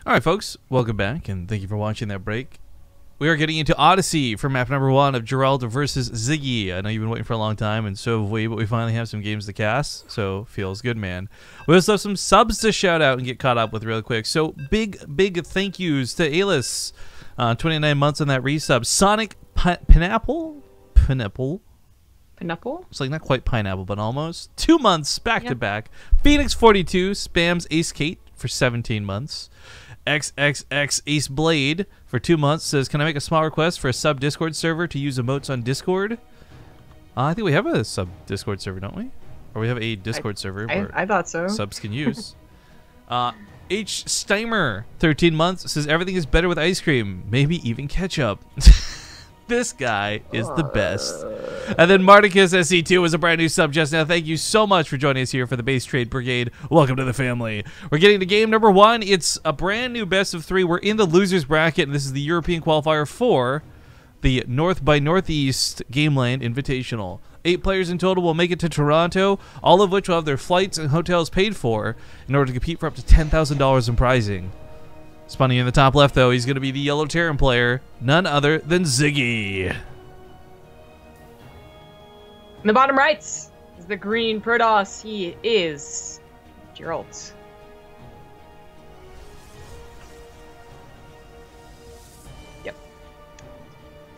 Alright folks, welcome back and thank you for watching that break. We are getting into Odyssey for map number 1 of Geralt versus Ziggy. I know you've been waiting for a long time and so have we, but we finally have some games to cast, so feels good, man. We also have some subs to shout out and get caught up with real quick. So big thank yous to Alis, 29 months on that resub. Sonic Pineapple? It's like not quite pineapple, but almost. 2 months back to back. Phoenix 42 spams Ace Kate for 17 months. XXX Ace Blade for 2 months says, can I make a small request for a sub Discord server to use emotes on Discord? I think we have a sub Discord server, don't we? Or we have a Discord server where I thought so. Subs can use. H Steimer 13 months says, everything is better with ice cream, maybe even ketchup. This guy is the best. And then Marticus SC2 is a brand new sub just now. Thank you so much for joining us here for the Base Trade Brigade. Welcome to the family. We're getting to game number 1. It's a brand new best of 3. We're in the losers bracket, and this is the European qualifier for the North by Northeast Gameland Invitational. 8 players in total will make it to Toronto, all of which will have their flights and hotels paid for in order to compete for up to $10,000 in prizing. Spawning in the top left, though, he's going to be the Yellow Terran player, none other than Ziggy. In the bottom right is the green Protoss. He is Geralt. Yep.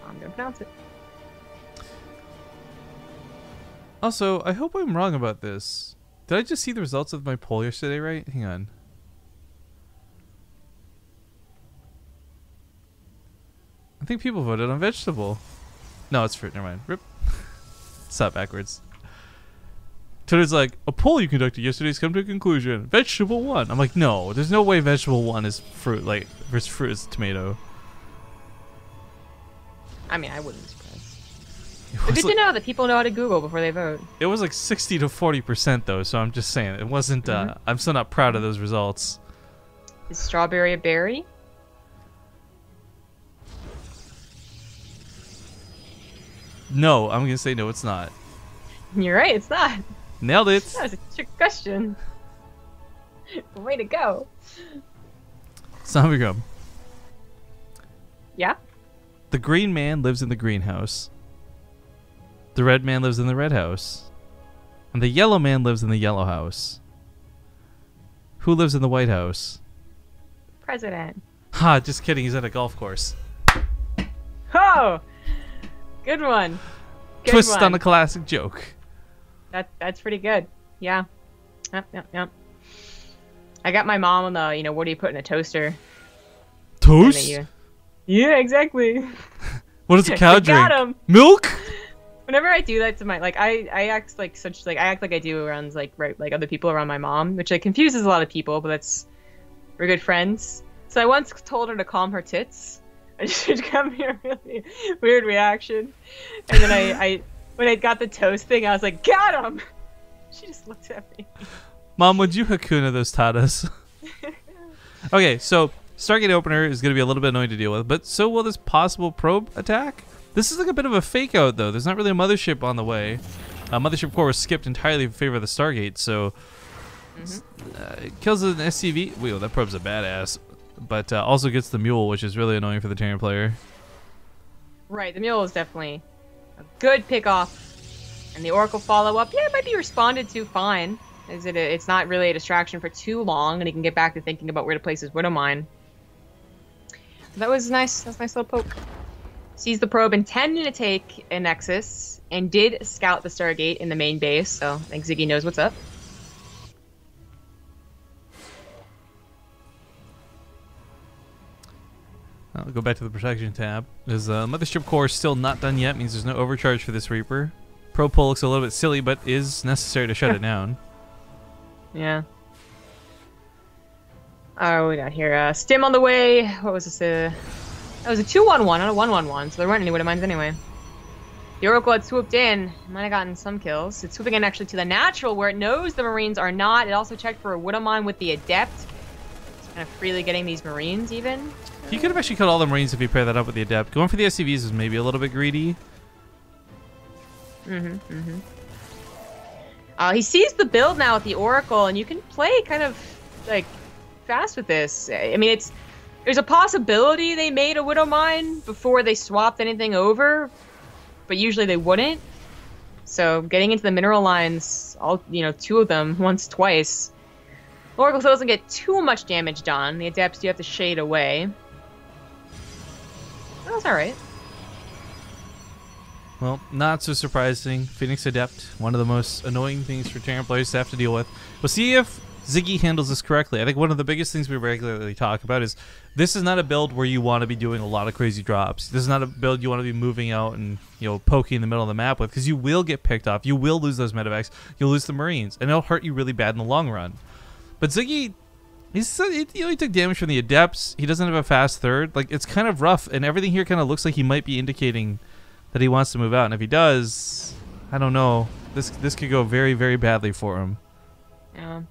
I'm going to pronounce it. Also, I hope I'm wrong about this. Did I just see the results of my poll yesterday right? Hang on. I think people voted on vegetable. No, it's fruit. Never mind. Rip. It's not backwards. Twitter's like, a poll you conducted yesterday has come to a conclusion. Vegetable won. I'm like, no, there's no way vegetable won is fruit. Like, versus fruit is tomato. I mean, I wouldn't be surprised. But good to know that people know how to Google before they vote. It was like 60 to 40% though, so I'm just saying it wasn't. I'm still not proud of those results. Is strawberry a berry? No, I'm gonna say no, it's not. You're right, it's not. Nailed it. That was a trick question. Way to go. Zombie Grub. Yeah? The green man lives in the greenhouse. The red man lives in the red house. And the yellow man lives in the yellow house. Who lives in the White House? President. Ha, just kidding, he's at a golf course. Oh! Good one. Good Twist one. on a classic joke. That's pretty good. Yeah. Yep. I got my mom on the, you know, what do you put in a toaster? Toast? Yeah, exactly. What does a cow drink? Got him. Milk? Whenever I do that to my, like, I act like I act like I do around, like, like other people around my mom, which like confuses a lot of people, but we're good friends. So I once told her to calm her tits. And she got me a really weird reaction. And then when I got the toast thing, I was like, got him! She just looked at me. Mom, would you Hakuna those tatas? Okay, so Stargate opener is going to be a little bit annoying to deal with, but so will this possible probe attack. This is like a bit of a fake out, though. There's not really a mothership on the way. Mothership core was skipped entirely in favor of the Stargate, so it kills an SCV. Whoa, that probe's a badass. But also gets the mule, which is really annoying for the Terran player. Right, the mule is definitely a good pick-off. And the Oracle follow-up, yeah, it might be responded to fine. It's not really a distraction for too long, and he can get back to thinking about where to place his Widow Mine. That was nice. That's a nice little poke. Sees the probe intending to take a Nexus, and did scout the Stargate in the main base, so I think Ziggy knows what's up. I'll go back to the protection tab. His mothership core is still not done yet, means there's no overcharge for this Reaper. Pro pull looks a little bit silly, but is necessary to shut it down. Yeah. Oh, we got here. Stim on the way. What was this? That was a 2-1-1, not a 1-1-1, so there weren't any Widow Mines anyway. The Oracle had swooped in. Might have gotten some kills. It's swooping in actually to the natural, where it knows the Marines are not. It also checked for a Widow Mine with the Adept. It's kind of freely getting these Marines, even. He could have actually killed all the Marines if he paired that up with the Adept. Going for the SCVs is maybe a little bit greedy. He sees the build now with the Oracle, and you can play kind of, like, fast with this. I mean, there's a possibility they made a Widow Mine before they swapped anything over, but usually they wouldn't. So getting into the mineral lines, all 2 of them, twice. Oracle still doesn't get too much damage done. The Adepts do have to shade away. That's alright. Well, not so surprising. Phoenix Adept, one of the most annoying things for Terran players to have to deal with. We'll see if Ziggy handles this correctly. I think one of the biggest things we regularly talk about is this is not a build where you want to be doing a lot of crazy drops. This is not a build you want to be moving out and poking in the middle of the map with, because you will get picked off. You will lose those medevacs. You'll lose the Marines, and it'll hurt you really bad in the long run. But Ziggy, he took damage from the Adepts. He doesn't have a fast third. Like, it's kind of rough, and everything here kind of looks like he might be indicating that he wants to move out. And if he does, I don't know. This could go very, very badly for him. Yeah.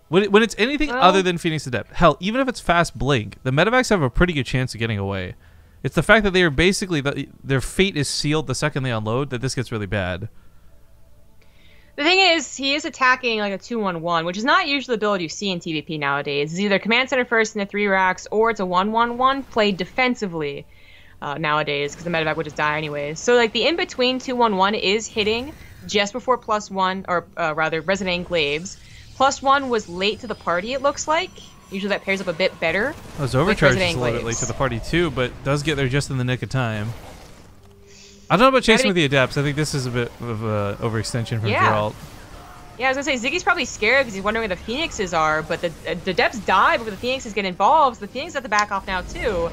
When it's anything other than Phoenix Adept, hell, even if it's fast blink, the medevacs have a pretty good chance of getting away. It's the fact that they are basically their fate is sealed the second they unload that this gets really bad. The thing is, he is attacking like a 2-1-1, which is not usually the build you see in TvP nowadays. It's either Command Center first in the 3 racks, or it's a 1-1-1 played defensively nowadays, because the medevac would just die anyways. So like the in-between 2-1-1 is hitting just before +1, or rather Resident Enclaves. +1 was late to the party, it looks like. Usually that pairs up a bit better. Those overcharges a little bit late to the party too, but does get there just in the nick of time. I don't know about chasing with the Adepts. I think this is a bit of an overextension from Geralt. Yeah, I was going to say, Ziggy's probably scared because he's wondering where the Phoenixes are, but the Adepts die before the Phoenixes get involved. So the Phoenix have to back off now, too.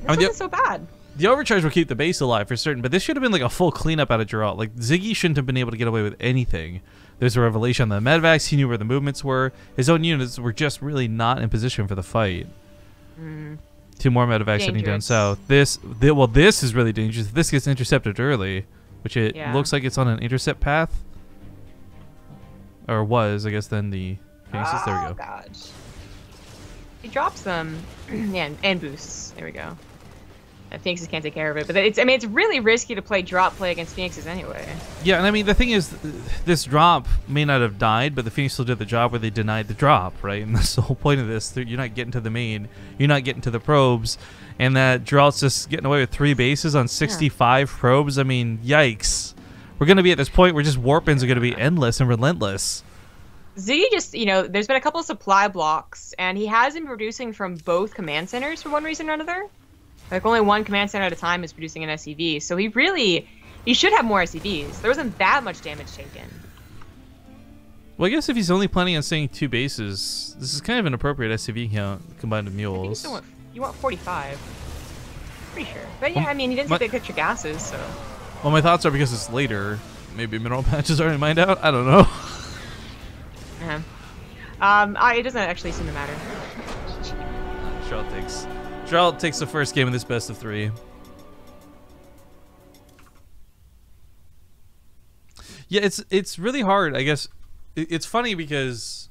This wasn't so bad. The overcharge will keep the base alive for certain, but this should have been like a full cleanup out of Geralt. Like, Ziggy shouldn't have been able to get away with anything. There's a revelation on the medevacs. He knew where the movements were. His own units were just really not in position for the fight. 2 more medevacs heading down south. This is really dangerous. If this gets intercepted early, which it looks like it's on an intercept path, or was, I guess. Then the Phoenixes. There we go. God. He drops them, and boosts. There we go. Phoenixes can't take care of it, but it's really risky to play drop play against Phoenixes anyway. Yeah, and I mean the thing is, this drop may not have died, but the Phoenix still did the job where they denied the drop, right? And that's the whole point of this. You're not getting to the main, you're not getting to the probes, and that Geralt's just getting away with 3 bases on 65 probes. I mean, yikes! We're gonna be at this point where just warp-ins are gonna be endless and relentless. Ziggy just, there's been a couple of supply blocks, and he has been producing from both command centers for one reason or another. Like, only one command center at a time is producing an SCV, so he should have more SCVs. There wasn't that much damage taken. Well, I guess if he's only planning on staying 2 bases, this is kind of an appropriate SCV count combined with mules. You want 45. Pretty sure. But yeah, I mean, he didn't take the extra gases, so... Well, my thoughts are because it's later. Maybe mineral patches already mined out? I don't know. It doesn't actually seem to matter. Geralt takes the first game of this best of 3. Yeah, it's really hard, I guess. It's funny because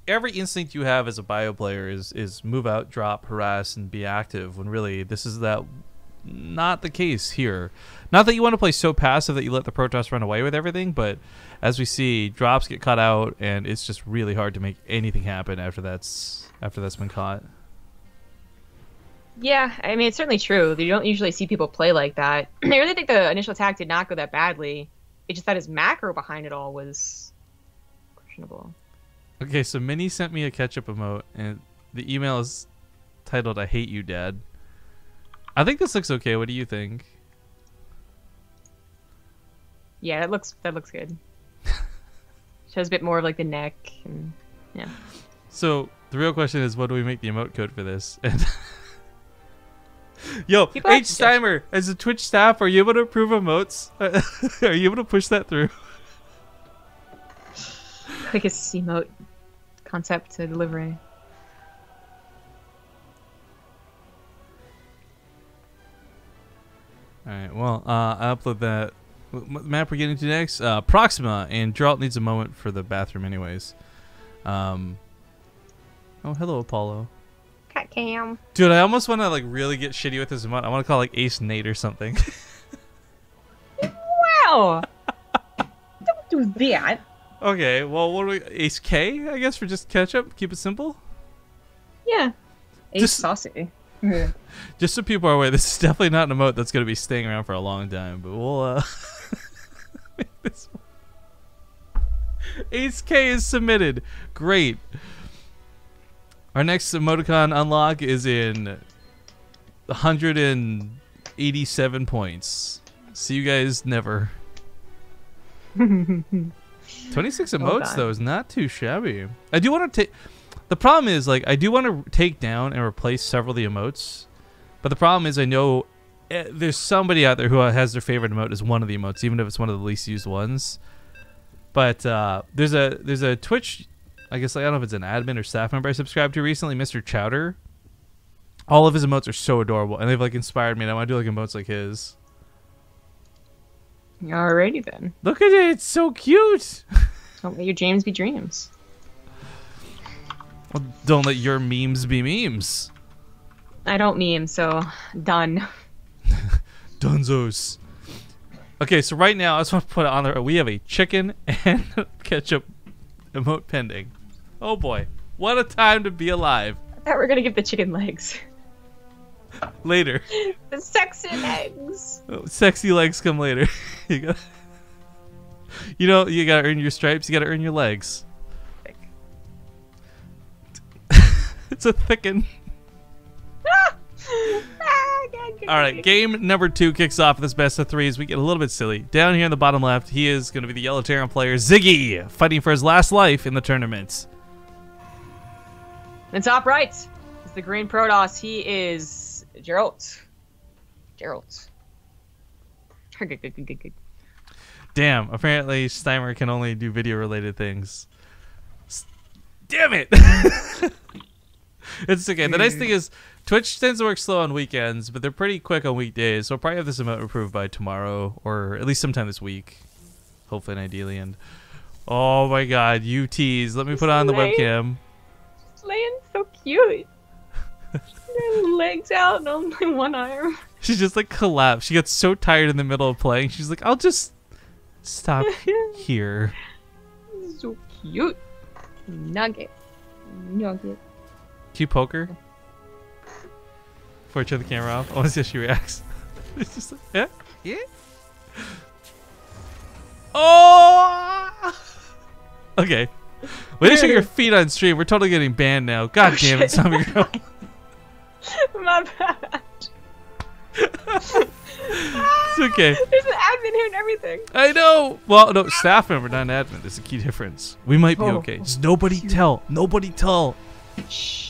every instinct you have as a bio player is move out, drop, harass, and be active, when really this is not the case here. Not that you want to play so passive that you let the Protoss run away with everything, but as we see, drops get cut out, and it's just really hard to make anything happen after that's been caught. Yeah, I mean, it's certainly true. You don't usually see people play like that. I really think the initial attack did not go that badly. It's just that his macro behind it all was questionable. Okay, so Minnie sent me a ketchup emote, and the email is titled, "I hate you, Dad." I think this looks okay. What do you think? Yeah, that looks good. Shows a bit more of like the neck, and yeah. So the real question is, what do we make the emote code for this? And yo, H. Steimer, as a Twitch staff, are you able to approve emotes? Are you able to push that through? Like a emote concept to delivery. Alright, well, I'll upload that. What map we're getting to next? Proxima, and Geralt needs a moment for the bathroom anyways. Oh, hello, Apollo. Cat cam. Dude, I almost want to like really get shitty with this emote. I want to call like Ace Nate or something. Wow! Don't do that. Okay, well, what do we... Ace K, I guess, for just ketchup? Keep it simple? Yeah. Ace Just- saucy. Just so people are aware, this is definitely not an emote that's going to be staying around for a long time, but we'll make this one. Ace K is submitted. Great. Our next emoticon unlock is in 187 points. See you guys never. 26 emotes though is not too shabby. I do want to take. The problem is, like, I do want to take down and replace several of the emotes, but the problem is I know there's somebody out there who has their favorite emote as one of the emotes, even if it's one of the least used ones. But there's a Twitch, I guess, I don't know if it's an admin or staff member I subscribed to recently, Mr. Chowder. All of his emotes are so adorable, and they've like inspired me, and I want to do like emotes like his. Alrighty then. Look at it, it's so cute. Don't let your dreams be dreams. Well, don't let your memes be memes. I don't meme, so done. Dunzos. Okay, so right now I just want to put it on there. We have a chicken and ketchup emote pending. Oh boy, what a time to be alive. I thought we were gonna give the chicken legs. Later. The sexy legs. Oh, sexy legs come later. You know, you gotta earn your stripes. You gotta earn your legs. It's a thicken. All right, game number 2 kicks off this best of 3 as we get a little bit silly. Down here in the bottom left, he is going to be the Yellow Terran player, Ziggy, fighting for his last life in the tournament. And top right is the green Protoss. He is Geralt. Geralt. Damn, apparently Steimer can only do video-related things. Damn it! It's okay. The nice thing is, Twitch tends to work slow on weekends, but they're pretty quick on weekdays, so I'll probably have this emote approved by tomorrow, or at least sometime this week. Hopefully and ideally. And oh my god, UTs. Let me put on the webcam. Laying so cute. Legs out and only one arm. She just like collapsed. She gets so tired in the middle of playing. She's like, I'll just stop here. So cute. Nugget. Nugget. Can you poke her? Before I turn the camera off. I want to see how she reacts. It's just like, yeah? Yeah? Oh! Okay. Way to show your feet on stream. We're totally getting banned now. God damn it, Zombie Girl. My bad. It's okay. There's an admin here and everything. I know. Well, no, staff member, not an admin. There's a key difference. We might be okay. Just nobody tell. Nobody tell. Shh.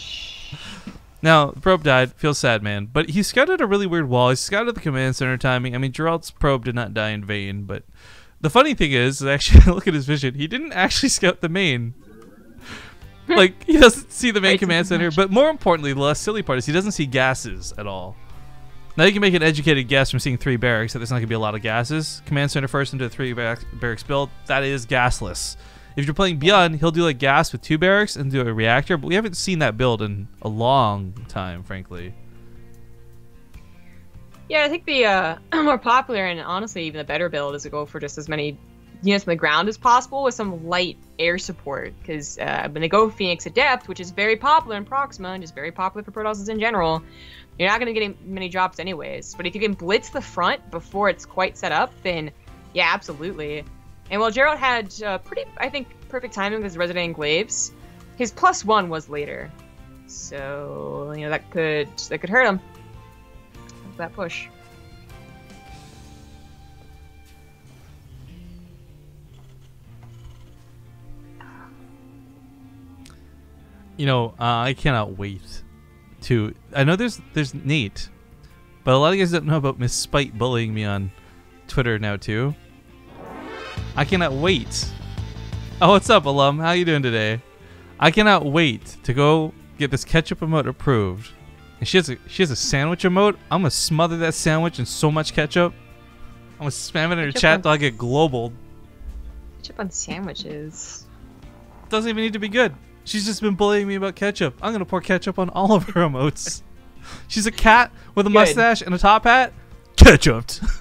Now, the probe died. Feels sad, man. But he scouted a really weird wall. He scouted the command center timing. I mean, Geralt's probe did not die in vain, but the funny thing is actually, look at his vision. He didn't actually scout the main. Like, he doesn't see the main command center, but more importantly, the less silly part is he doesn't see gases at all. Now you can make an educated guess from seeing 3 barracks that there's not going to be a lot of gases. Command center first into a 3 barracks build. That is gasless. If you're playing Beyond, he'll do like gas with 2 barracks and do a reactor, but we haven't seen that build in a long time, frankly. Yeah, I think the more popular and honestly even the better build is to go for just as many units on the ground as possible with some light air support. Because when they go Phoenix at depth, which is very popular in Proxima and just very popular for Protosses in general, you're not going to get many drops anyways. But if you can blitz the front before it's quite set up, then yeah, absolutely. And while Geralt had pretty, I think, perfect timing with his Resident Enclaves, his +1 was later. So, you know, that could hurt him. That push. You know, I cannot wait to... I know there's Nate, but a lot of you guys don't know about Miss Spite bullying me on Twitter now, too. I cannot wait. Oh, what's up, alum? How you doing today? I cannot wait to go get this ketchup emote approved. And she has a sandwich emote. I'm gonna smother that sandwich in so much ketchup. I'm gonna spam it in her chat till I get global. Ketchup on sandwiches. Doesn't even need to be good. She's just been bullying me about ketchup. I'm gonna pour ketchup on all of her emotes. She's a cat with a mustache and a top hat. Ketchuped.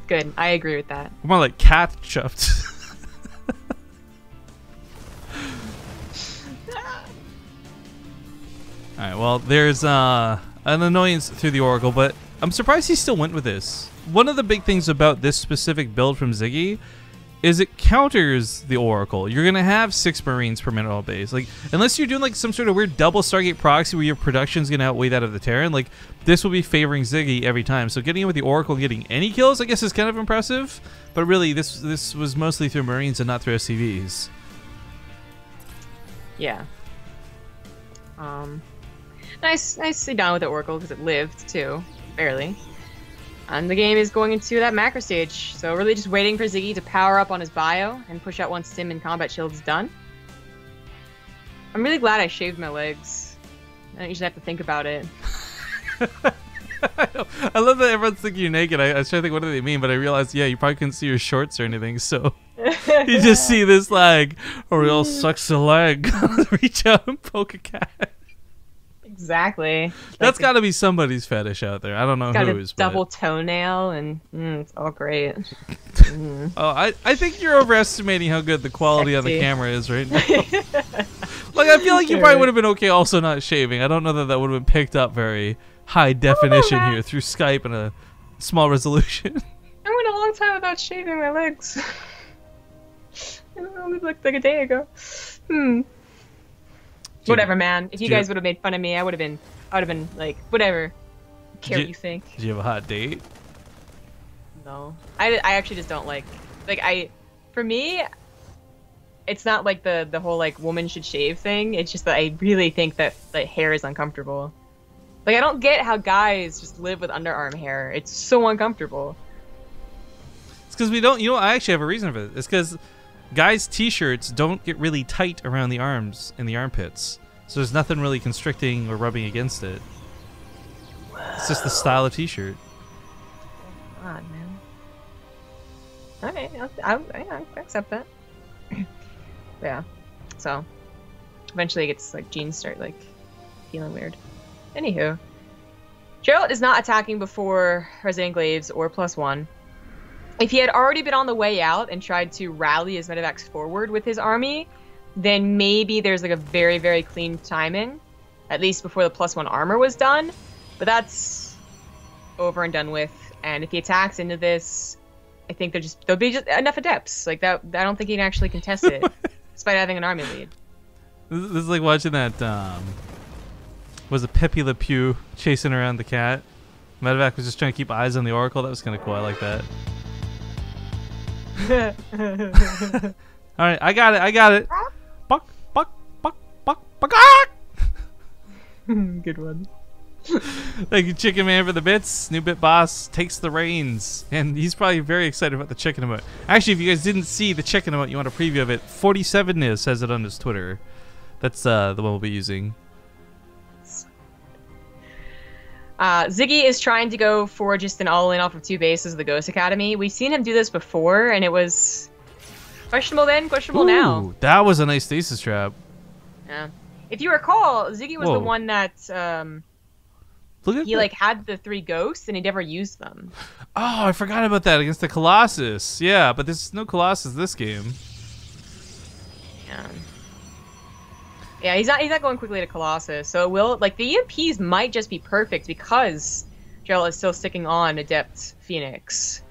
Good. I agree with that. More like cat-chupped. Alright, well, there's an annoyance through the Oracle, but I'm surprised he still went with this. One of the big things about this specific build from Ziggy is it counters the Oracle. You're going to have 6 Marines per mineral base. Like, unless you're doing like some sort of weird double Stargate proxy where your production's going to outweigh that of the Terran, like, this will be favoring Ziggy every time. So getting in with the Oracle and getting any kills, I guess, is kind of impressive. But really, this was mostly through Marines and not through SCVs. Yeah. Nicely done with the Oracle because it lived too, barely. And the game is going into that macro stage, so really just waiting for Ziggy to power up on his bio and push out once Sim and Combat Shield is done. I'm really glad I shaved my legs. I don't usually have to think about it. I love that everyone's thinking you're naked. I was trying to think, what do they mean? But I realized, yeah, you probably couldn't see your shorts or anything, so you just see this leg, a real sexy leg. Reach out and poke a cat. Exactly. That's got to be somebody's fetish out there. I don't know whose. Got a double toenail, and it's all great. Oh, I think you're overestimating how good the quality on the camera is right now. Like, I feel like you probably would have been okay also not shaving. I don't know that would have been picked up very high definition here through Skype and a small resolution. I went a long time without shaving my legs. It only looked like a day ago. Whatever, man. If you guys would have made fun of me, I would have been like, whatever. Care what you think. Did you have a hot date? No. I actually just don't like for me, it's not like the whole like woman should shave thing. It's just that I really think that hair is uncomfortable. Like, I don't get how guys just live with underarm hair. It's so uncomfortable. It's because we don't, I actually have a reason for it. It's because guys' t-shirts don't get really tight around the arms and the armpits. So there's nothing really constricting or rubbing against it. It's just the style of t-shirt. God, man. Alright, I accept that. Yeah. So, eventually it gets, like, jeans start, like, feeling weird. Anywho. Geralt is not attacking before Resident Glaives or +1. If he had already been on the way out and tried to rally his medevacs forward with his army, then maybe there's like a very, very clean time-in, at least before the +1 armor was done. But that's over and done with. And if he attacks into this, I think there'll be just enough adepts. Like that, I don't think he can actually contest it, despite having an army lead. This is like watching that, was it Pepe Le Pew chasing around the cat? Medevac was just trying to keep eyes on the Oracle. That was kind of cool. I like that. All right, I got it. Buck. Good one. Thank you, Chicken Man, for the bits. New bit boss takes the reins, and he's probably very excited about the chicken emote. Actually, if you guys didn't see the chicken emote, you want a preview of it. 47 says it on his Twitter. That's the one we'll be using. Ziggy is trying to go for just an all-in off of 2 bases of the Ghost Academy. We've seen him do this before, and it was questionable then, questionable now. That was a nice stasis trap. Yeah. If you recall, Ziggy was the one that he like had the 3 ghosts, and he never used them. Oh, I forgot about that against the Colossus. Yeah, but there's no Colossus this game. Yeah. Yeah, he's not going quickly to Colossus, so it will, like, the EMPs might just be perfect because Geralt is still sticking on Adept Phoenix.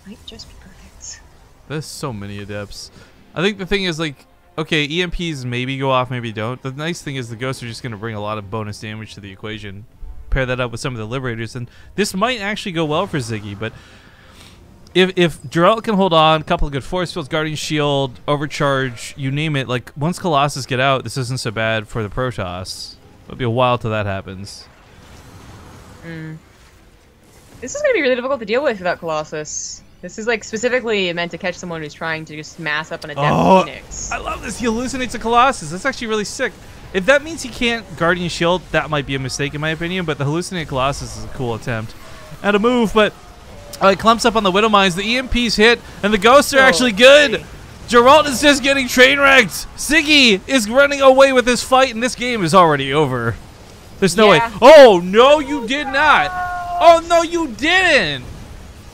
Might just be perfect. There's so many Adepts. I think the thing is, like, okay, EMPs maybe go off, maybe don't. The nice thing is the Ghosts are just going to bring a lot of bonus damage to the equation. Pair that up with some of the Liberators, and this might actually go well for Ziggy, but if Geralt can hold on, a couple of good force fields, Guardian Shield, Overcharge, you name it, like, once Colossus get out, this isn't so bad for the Protoss. It'll be a while till that happens. This is going to be really difficult to deal with without Colossus. This is, like, specifically meant to catch someone who's trying to just mass up an Adept Phoenix. I love this. He hallucinates a Colossus. That's actually really sick. If that means he can't Guardian Shield, that might be a mistake in my opinion, but the hallucinated Colossus is a cool attempt at a move, but he clumps up on the Widow Mines. The EMP's hit, and the Ghosts are actually good. Geralt is just getting train wrecked. Ziggy is running away with this fight, and this game is already over. There's no way. Oh, no, you did not. Oh, no, you didn't.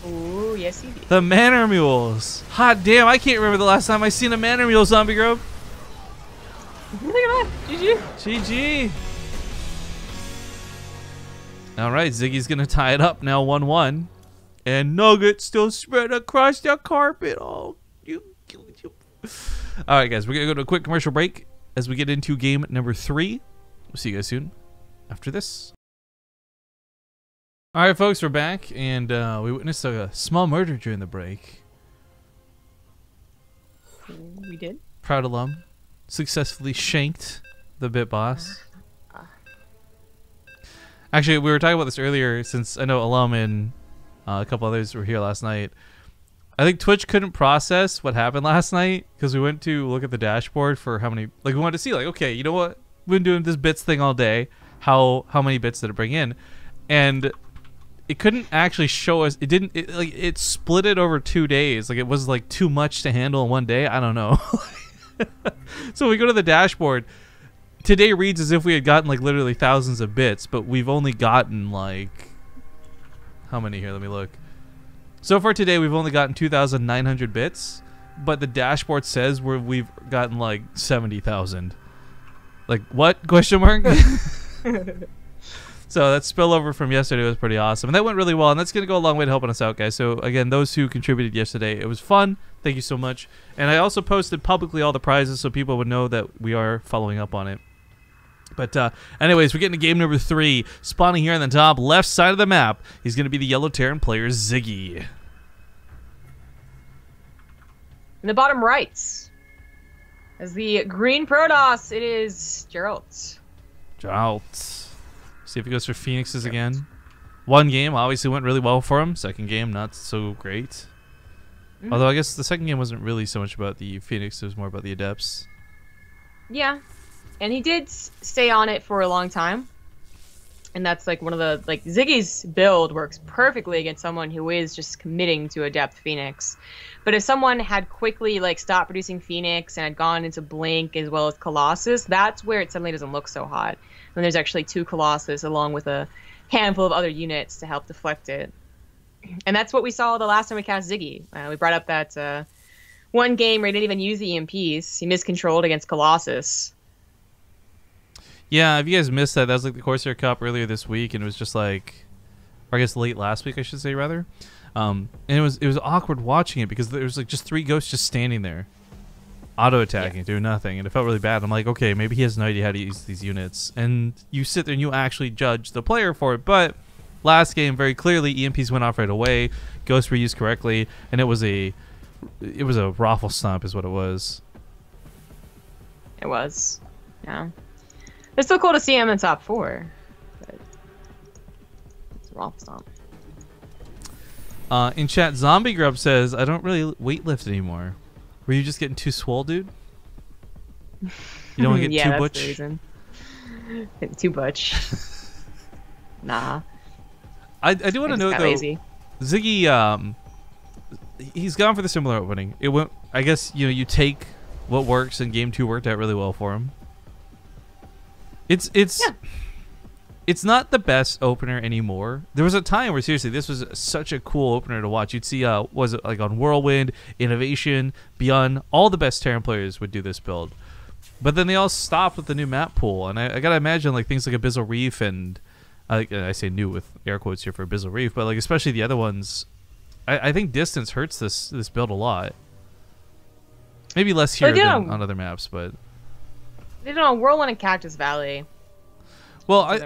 Ooh, yes, you did. The Manor Mules. Hot damn, I can't remember the last time I seen a Manor Mule zombie group. Look at that. GG. GG. All right, Ziggy's going to tie it up now 1-1. And nuggets still spread across the carpet. Oh, you. All right, guys, we're going to go to a quick commercial break as we get into game number 3. We'll see you guys soon after this. All right, folks, we're back, and we witnessed a small murder during the break. We did. Proud alum successfully shanked the bit boss. Actually, we were talking about this earlier, since I know alum and a couple others were here last night. I think Twitch couldn't process what happened last night because we went to look at the dashboard for how many. Like, we wanted to see, like, okay, you know what? We've been doing this bits thing all day. How many bits did it bring in? And it couldn't actually show us. It didn't. It split it over 2 days. Like, it was like too much to handle in one day. I don't know. So we go to the dashboard. Today reads as if we had gotten like literally thousands of bits, but we've only gotten like, how many here? Let me look. So far today we've only gotten 2,900 bits, but the dashboard says we've gotten like 70,000. Like, what? Question mark? So that spillover from yesterday was pretty awesome, and that went really well, and that's going to go a long way to helping us out, guys. So again, those who contributed yesterday, it was fun. Thank you so much. And I also posted publicly all the prizes so people would know that we are following up on it. But anyways, we're getting to game number 3. Spawning here on the top left side of the map, he's going to be the yellow Terran player, Ziggy. In the bottom right, as the green Protoss, it is Geralt. Geralt. See if he goes for Phoenixes again. One game obviously went really well for him. Second game, not so great. Although I guess the second game wasn't really so much about the Phoenix, it was more about the Adepts. Yeah. And he did stay on it for a long time. And that's like one of the, like, Ziggy's build works perfectly against someone who is just committing to Adept Phoenix. But if someone had quickly, like, stopped producing Phoenix and had gone into Blink as well as Colossus, that's where it suddenly doesn't look so hot. When there's actually 2 Colossus along with a handful of other units to help deflect it. And that's what we saw the last time we cast Ziggy. We brought up that one game where he didn't even use the EMPs. He miscontrolled against Colossus. Yeah, if you guys missed that, that was like the Corsair Cup earlier this week, and it was just like, or I guess late last week, I should say, rather. And it was awkward watching it because there was like just 3 ghosts just standing there, auto-attacking, doing nothing, and it felt really bad. I'm like, okay, maybe he has no idea how to use these units. And you sit there and you actually judge the player for it, but last game, very clearly, EMPs went off right away, ghosts were used correctly, and it was a raffle stomp is what it was. It was, yeah. It's still cool to see him in top 4. But it's a raffle stomp. In chat, Zombie Grub says, I don't really weightlift anymore. Were you just getting too swole, dude? You don't want to get too butch? Yeah, that's the reason. Getting too butch. Nah. I do want to note, though, lazy. Ziggy, he's gone for the similar opening. It went, I guess, you take what works, and game 2 worked out really well for him. It's not the best opener anymore. There was a time where, seriously, this was such a cool opener to watch. You'd see, was it like on Whirlwind, Innovation, Beyond, all the best Terran players would do this build. But then they all stopped with the new map pool, and I gotta imagine like things like Abyssal Reef and I say new with air quotes here for Abyssal Reef, but like especially the other ones, I think distance hurts this build a lot. Maybe less here than on other maps, but they did on Whirlwind and Cactus Valley. Well,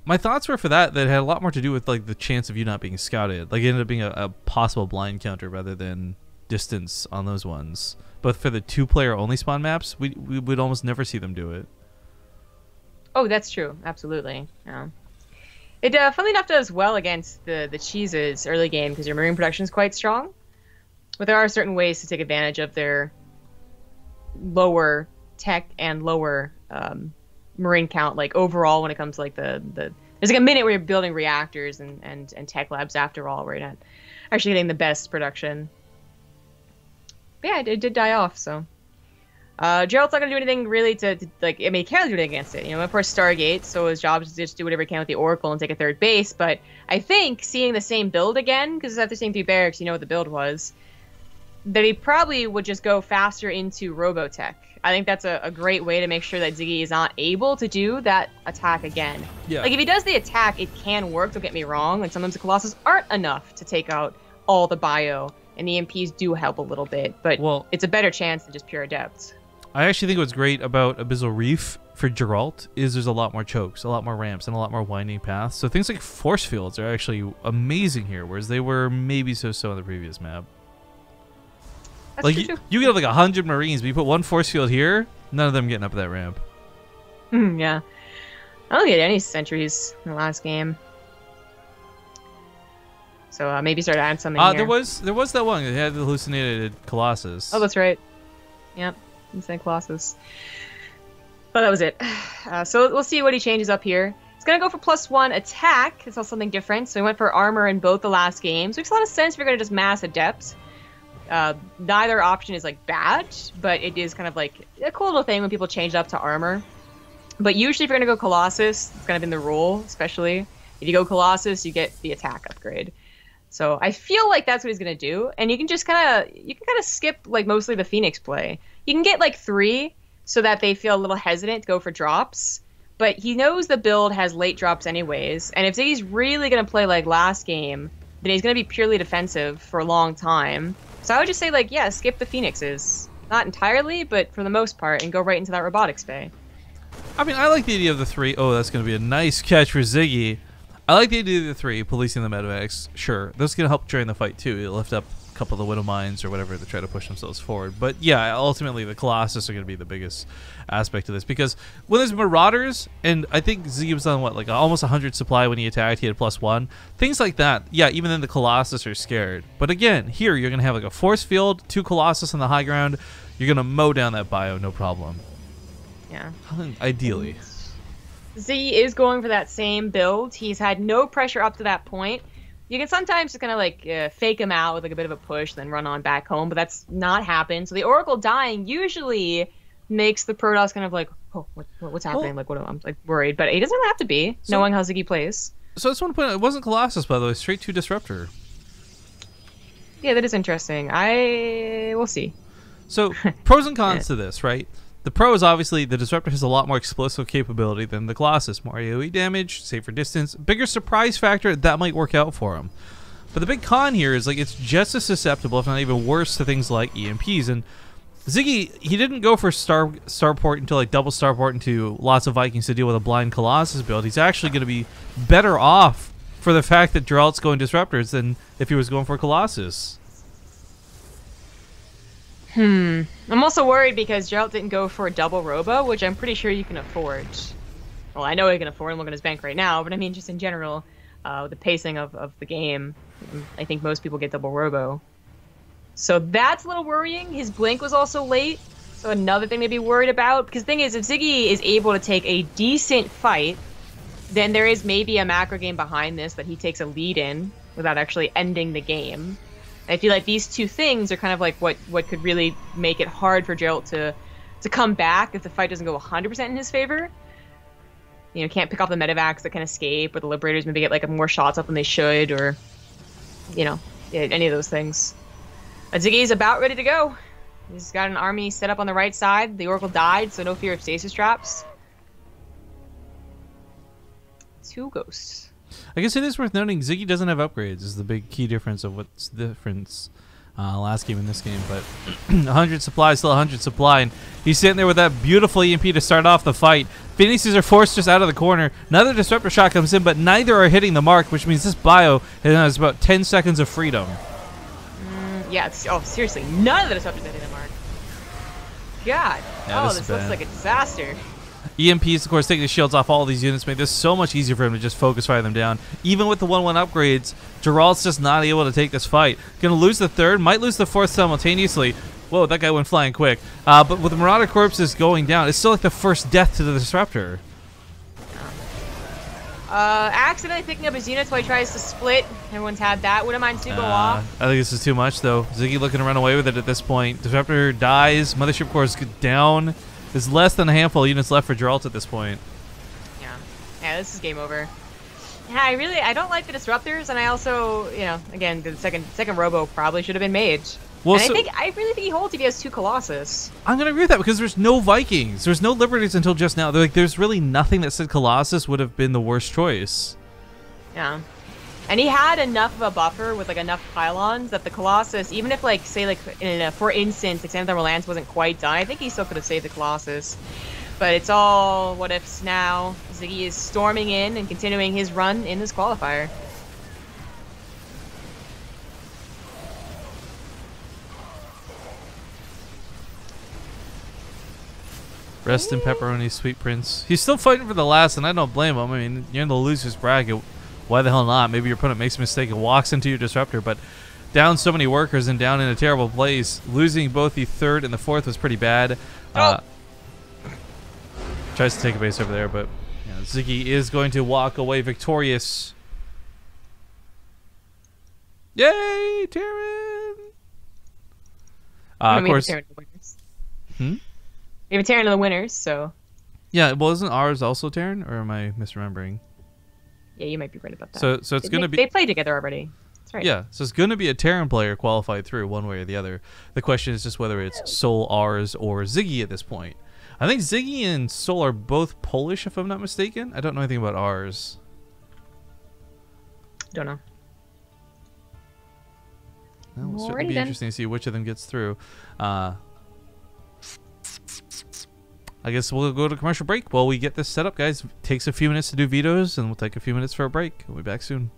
my thoughts were for that had a lot more to do with like the chance of you not being scouted. Like it ended up being a possible blind counter rather than distance on those ones. But for the 2-player only spawn maps, we would almost never see them do it. Oh, that's true. Absolutely. Yeah. It funnily enough does well against the cheeses early game because your marine production is quite strong. But there are certain ways to take advantage of their lower tech and lower marine count, like overall when it comes to like the there's like a minute where you're building reactors and tech labs after all, where you're not actually getting the best production. But yeah, it did die off, so. Gerald's not going to do anything really to like, I mean, he can't do anything against it. Of course, Stargate, so his job is to just do whatever he can with the Oracle and take a 3rd base, but I think seeing the same build again, because after seeing 3 barracks, you know what the build was, that he probably would just go faster into Robotech. I think that's a great way to make sure that Ziggy is not able to do that attack again. Yeah. Like, if he does the attack, it can work, don't get me wrong. Like, sometimes the Colossus aren't enough to take out all the bio, and the EMPs do help a little bit, but it's a better chance than just pure Adept. I actually think what's great about Abyssal Reef for Geralt is there's a lot more chokes, a lot more ramps, and a lot more winding paths. So things like force fields are actually amazing here, whereas they were maybe so-so on the previous map. That's like true. you get like 100 Marines, but you put one force field here, none of them getting up that ramp. Yeah. I don't get any sentries in the last game. So maybe start adding something here. There was that one that had the hallucinated Colossus. Oh, that's right. Yep, insane Colossus. But that was it. So we'll see what he changes up here. He's gonna go for +1 attack. It's all something different. So he went for armor in both the last games. Makes a lot of sense if you're gonna just mass Adept. Neither option is like bad, but it is kind of like a cool little thing when people change up to armor. But usually if you're gonna go Colossus, it's kind of been the rule, especially if you go Colossus, you get the attack upgrade. So I feel like that's what he's gonna do, and you can just kind of skip like mostly the Phoenix play. You can get like 3 so that they feel a little hesitant to go for drops, but he knows the build has late drops anyways, and if Ziggy's really gonna play like last game, then he's gonna be purely defensive for a long time. So I would just say, like, yeah, skip the Phoenixes. Not entirely, but for the most part, and go right into that robotics bay. I mean, I like the idea of the 3. Oh, that's going to be a nice catch for Ziggy. I like the idea of the 3, policing the medevacs. Sure, those can help during the fight, too. It'll lift up a couple of the Widow Mines or whatever to try to push themselves forward. But, yeah, ultimately, the Colossus are going to be the biggest aspect of this. Because when there's Marauders, and I think Ziggy was on, what, like almost 100 supply when he attacked. He had +1. Things like that. Yeah, even then the Colossus are scared. But, again, here you're going to have, like, a force field, 2 Colossus on the high ground. You're going to mow down that bio, no problem. Yeah. Ideally. Ziggy is going for that same build. He's had no pressure up to that point. You can sometimes just kind of like fake him out with like a bit of a push, then run on back home, but that's not happened. So the Oracle dying usually makes the Protoss kind of like, oh, what's happening? Like, I'm like worried, but he doesn't have to be, knowing how Ziggy plays. So I just want to point out, it wasn't Colossus, by the way, straight to Disruptor. Yeah, that is interesting. We'll see. So pros and cons to this, right? The pro is obviously the Disruptor has a lot more explosive capability than the Colossus. More AoE damage, safer distance, bigger surprise factor, that might work out for him. But the big con here is like it's just as susceptible, if not even worse, to things like EMPs. And Ziggy, he didn't go for starport into like double starport into lots of Vikings to deal with a blind Colossus build. He's actually going to be better off for the fact that Geralt's going Disruptors than if he was going for Colossus. I'm also worried because Geralt didn't go for a double robo, which I'm pretty sure you can afford. Well, I know he can afford. I'm looking at his bank right now, but I mean, just in general, the pacing of the game, I think most people get double robo. So that's a little worrying. His blink was also late, so another thing to be worried about. Because the thing is, if Ziggy is able to take a decent fight, then there is maybe a macro game behind this that he takes a lead in without actually ending the game. I feel like these two things are kind of like what could really make it hard for Geralt to come back if the fight doesn't go 100% in his favor. You know, can't pick off the medevacs that can escape, or the Liberators maybe get like more shots up than they should, or, you know, any of those things. But Ziggy's about ready to go. He's got an army set up on the right side. The Oracle died, so no fear of stasis traps. 2 ghosts. I guess it is worth noting Ziggy doesn't have upgrades is the big key difference of what's the difference last game and this game. But 100 supply, still 100 supply, and he's sitting there with that beautiful EMP to start off the fight. Phoenixes are forced just out of the corner. Another Disruptor shot comes in, but neither are hitting the mark, which means this bio has about 10 seconds of freedom. Yeah, seriously, none of the Disruptors are hitting the mark. God, yeah, this looks like a disaster. EMPs, of course, taking the shields off all these units, made this so much easier for him to just focus fire them down. Even with the 1-1 upgrades, Geralt's just not able to take this fight. Gonna lose the 3rd, might lose the 4th simultaneously. Whoa, that guy went flying quick. But with the Marauder corpses going down, it's still like the first death to the Disruptor. Accidentally picking up his units while he tries to split. Everyone's had that. Wouldn't mind to go off. I think this is too much, though. Ziggy looking to run away with it at this point. Disruptor dies. Mothership cores get down. There's less than a handful of units left for Geralt at this point. Yeah, this is game over. Yeah, I don't like the Disruptors, and I also, you know, again, the second robo probably should have been made. Well, and I really think he holds if he has 2 Colossus. I'm gonna agree with that because there's no Vikings, there's no Liberties until just now. There's really nothing that said Colossus would have been the worst choice. Yeah, and he had enough of a buffer with like enough pylons that the Colossus, even if like say like for instance, like Xanatharmal Lance wasn't quite done, I think he still could have saved the Colossus. But it's all what ifs now. Ziggy is storming in and continuing his run in this qualifier. Rest in pepperoni, sweet prince. He's still fighting for the last, and I don't blame him. I mean, you're in the loser's bracket. Why the hell not? Maybe your opponent makes a mistake and walks into your disruptor, but down so many workers and down in a terrible place. Losing both the 3rd and the 4th was pretty bad. Tries to take a base over there, but Ziggy is going to walk away victorious. Yay, Terran! Of course. We have a Terran of the winners, so. Yeah, well, isn't ours also Terran, or am I misremembering? Yeah, you might be right about that. So it's going to be. They played together already. That's right. Yeah, so it's going to be a Terran player qualified through one way or the other. The question is just whether it's Sol, ours, or Ziggy at this point. I think Ziggy and Sol are both Polish, if I'm not mistaken. I don't know anything about ours. Don't know. Well, it'll certainly be interesting to see which of them gets through. I guess we'll go to commercial break while we get this set up, guys. It takes a few minutes to do vetoes, and we'll take a few minutes for a break. We'll be back soon.